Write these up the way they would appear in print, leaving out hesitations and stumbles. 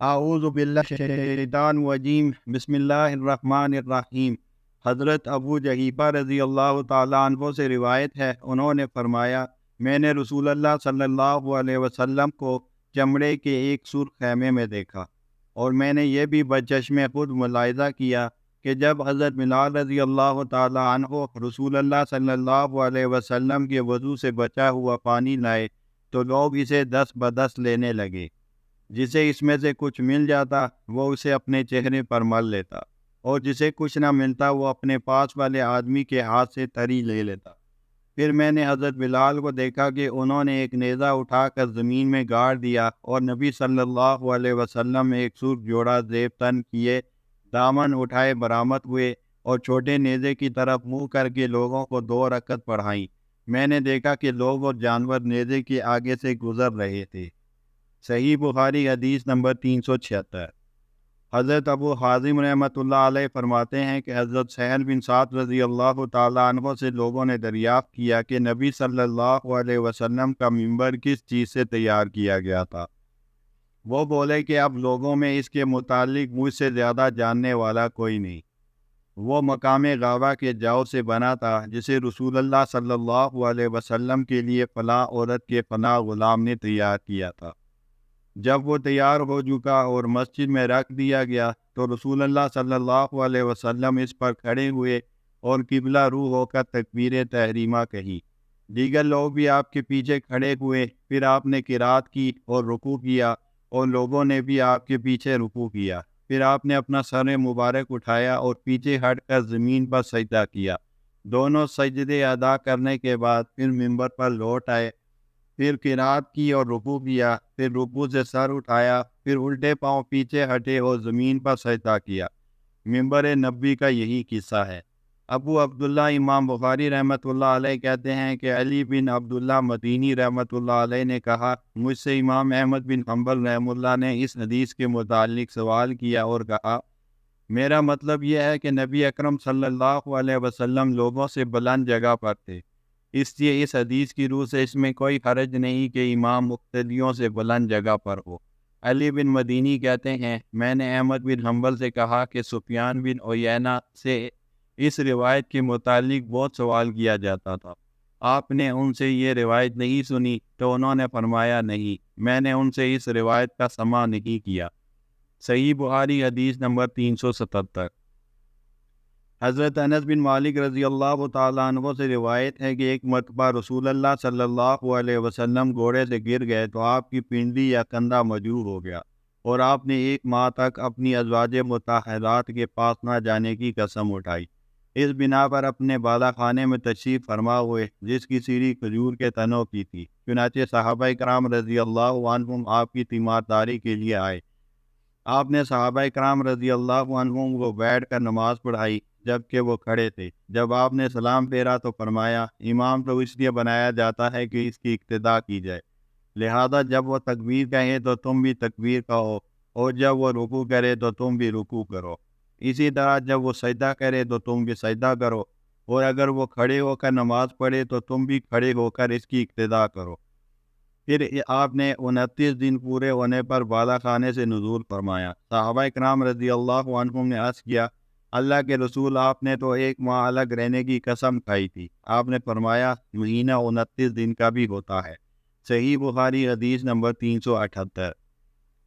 اعوذ باللہ من الشیطان الرجیم، بسم اللہ الرحمن الرحیم۔ حضرت ابو جحیفہ رضی اللہ تعالیٰ عنہ سے روایت ہے، انہوں نے فرمایا، میں نے رسول اللہ صلی اللہ علیہ وسلم کو چمڑے کے ایک سرخ خیمے میں دیکھا، اور میں نے یہ بھی بچشم خود ملاحظہ کیا کہ جب حضرت بلال رضی اللہ تعالیٰ عنہ رسول اللہ صلی اللہ علیہ وسلم کے وضو سے بچا ہوا پانی لائے تو لوگ اسے دست بدست لینے لگے۔ جسے اس میں سے کچھ مل جاتا وہ اسے اپنے چہرے پر مل لیتا، اور جسے کچھ نہ ملتا وہ اپنے پاس والے آدمی کے ہاتھ سے تری لے لیتا۔ پھر میں نے حضرت بلال کو دیکھا کہ انہوں نے ایک نیزہ اٹھا کر زمین میں گاڑ دیا، اور نبی صلی اللہ علیہ وسلم ایک سرخ جوڑا زیب تن کیے دامن اٹھائے برآمد ہوئے، اور چھوٹے نیزے کی طرف منہ کر کے لوگوں کو 2 رکعت پڑھائیں۔ میں نے دیکھا کہ لوگ اور جانور نیزے کے آگے سے گزر رہے تھے۔ صحیح بخاری حدیث نمبر 376۔ حضرت ابو حازم رحمۃ اللہ علیہ فرماتے ہیں کہ حضرت سہل بن سعد رضی اللہ تعالیٰ عنہ سے لوگوں نے دریافت کیا کہ نبی صلی اللہ علیہ وسلم کا منبر کس چیز سے تیار کیا گیا تھا۔ وہ بولے کہ اب لوگوں میں اس کے متعلق مجھ سے زیادہ جاننے والا کوئی نہیں۔ وہ مقام غابہ کے جو سے بنا تھا جسے رسول اللہ صلی اللہ علیہ وسلم کے لیے فلاں عورت کے فلاں غلام نے تیار کیا تھا۔ جب وہ تیار ہو چکا اور مسجد میں رکھ دیا گیا تو رسول اللہ صلی اللہ علیہ وسلم اس پر کھڑے ہوئے اور قبلہ رو ہو کر تکبیر تحریمہ کہی۔ دیگر لوگ بھی آپ کے پیچھے کھڑے ہوئے، پھر آپ نے قرات کی اور رکوع کیا، اور لوگوں نے بھی آپ کے پیچھے رکوع کیا۔ پھر آپ نے اپنا سر مبارک اٹھایا اور پیچھے ہٹ کر زمین پر سجدہ کیا۔ دونوں سجدے ادا کرنے کے بعد پھر منبر پر لوٹ آئے، پھر قرات کی اور رکوع کیا، پھر رکوع سے سر اٹھایا، پھر الٹے پاؤں پیچھے ہٹے اور زمین پر سجدہ کیا۔ منبر نبوی کا یہی قصہ ہے۔ ابو عبداللہ امام بخاری رحمۃ اللہ علیہ کہتے ہیں کہ علی بن عبداللہ مدینی رحمۃ اللہ علیہ نے کہا، مجھ سے امام احمد بن حنبل رحمہ اللہ نے اس حدیث کے متعلق سوال کیا اور کہا، میرا مطلب یہ ہے کہ نبی اکرم صلی اللہ علیہ وسلم لوگوں سے بلند جگہ پر تھے، اس لیے اس حدیث کی روح سے اس میں کوئی حرج نہیں کہ امام مقتدیوں سے بلند جگہ پر ہو۔ علی بن مدینی کہتے ہیں، میں نے احمد بن حنبل سے کہا کہ سفیان بن عیینہ سے اس روایت کے متعلق بہت سوال کیا جاتا تھا، آپ نے ان سے یہ روایت نہیں سنی؟ تو انہوں نے فرمایا، نہیں، میں نے ان سے اس روایت کا سماع نہیں کیا۔ صحیح بخاری حدیث نمبر 377۔ حضرت انس بن مالک رضی اللہ تعالیٰ عنہ سے روایت ہے کہ ایک مرتبہ رسول اللہ صلی اللہ علیہ وسلم گھوڑے سے گر گئے تو آپ کی پنڈلی یا کندھا مجروح ہو گیا، اور آپ نے 1 ماہ تک اپنی ازواج مطہرات کے پاس نہ جانے کی قسم اٹھائی۔ اس بنا پر اپنے بالا خانے میں تشریف فرما ہوئے، جس کی سیڑھی کھجور کے تنوں کی تھی۔ چنانچہ صحابہ کرام رضی اللہ عنہم آپ کی تیمارداری کے لیے آئے۔ آپ نے صحابہ کرام رضی اللہ عنہم کو بیٹھ کر نماز پڑھائی جبکہ وہ کھڑے تھے۔ جب آپ نے سلام پھیرا تو فرمایا، امام تو اس لیے بنایا جاتا ہے کہ اس کی اقتداء کی جائے، لہذا جب وہ تکبیر کہے تو تم بھی تکبیر کہو، اور جب وہ رکوع کرے تو تم بھی رکوع کرو، اسی طرح جب وہ سجدہ کرے تو تم بھی سجدہ کرو، اور اگر وہ کھڑے ہو کر نماز پڑھے تو تم بھی کھڑے ہو کر اس کی اقتداء کرو۔ پھر آپ نے 29 دن پورے ہونے پر بالا خانے سے نزول فرمایا۔ صحابہ کرام رضی اللہ عنہم نے عرض کیا، اللہ کے رسول، آپ نے تو 1 ماہ الگ رہنے کی قسم کھائی تھی۔ آپ نے فرمایا، مہینہ 29 دن کا بھی ہوتا ہے۔ صحیح بخاری حدیث نمبر 378۔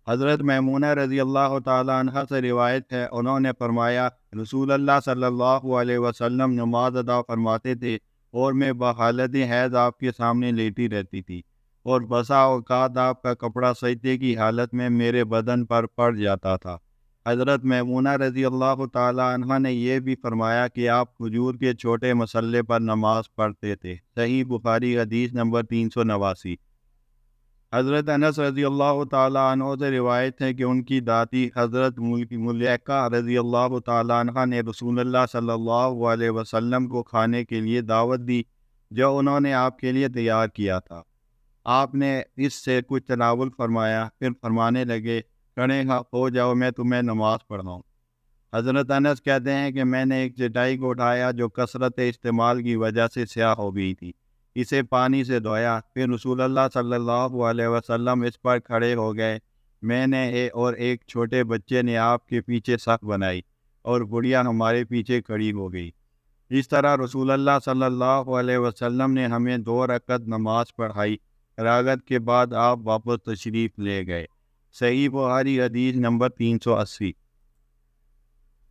حضرت میمونہ رضی اللہ تعالیٰ عنہ سے روایت ہے، انہوں نے فرمایا، رسول اللہ صلی اللہ علیہ وسلم نماز ادا فرماتے تھے اور میں بحالت حیض آپ کے سامنے لیٹی رہتی تھی، اور بسا اوقات آپ کا کپڑا سجدے کی حالت میں میرے بدن پر پڑ جاتا تھا۔ حضرت میمونہ رضی اللہ تعالیٰ عنہ نے یہ بھی فرمایا کہ آپ کھجور کے چھوٹے مسلے پر نماز پڑھتے تھے۔ صحیح بخاری حدیث نمبر 389۔ حضرت انس رضی اللہ تعالیٰ عنہ سے روایت ہے کہ ان کی دادی حضرت ملیکہ رضی اللہ تعالیٰ عنہ نے رسول اللہ صلی اللہ علیہ وسلم کو کھانے کے لیے دعوت دی جو انہوں نے آپ کے لیے تیار کیا تھا۔ آپ نے اس سے کچھ تناول فرمایا، پھر فرمانے لگے، کھڑے ہو جاؤ، میں تمہیں نماز پڑھاؤں۔ حضرت انس کہتے ہیں کہ میں نے ایک چٹائی کو اٹھایا جو کثرت استعمال کی وجہ سے سیاہ ہو گئی تھی، اسے پانی سے دھویا، پھر رسول اللہ صلی اللہ علیہ وسلم اس پر کھڑے ہو گئے، میں نے اور ایک چھوٹے بچے نے آپ کے پیچھے صف بنائی اور بڑھیا ہمارے پیچھے کھڑی ہو گئی۔ اس طرح رسول اللہ صلی اللہ علیہ وسلم نے ہمیں 2 رکعت نماز پڑھائی۔ فراغت کے بعد آپ واپس تشریف لے گئے۔ صحیح بخاری حدیث نمبر 380۔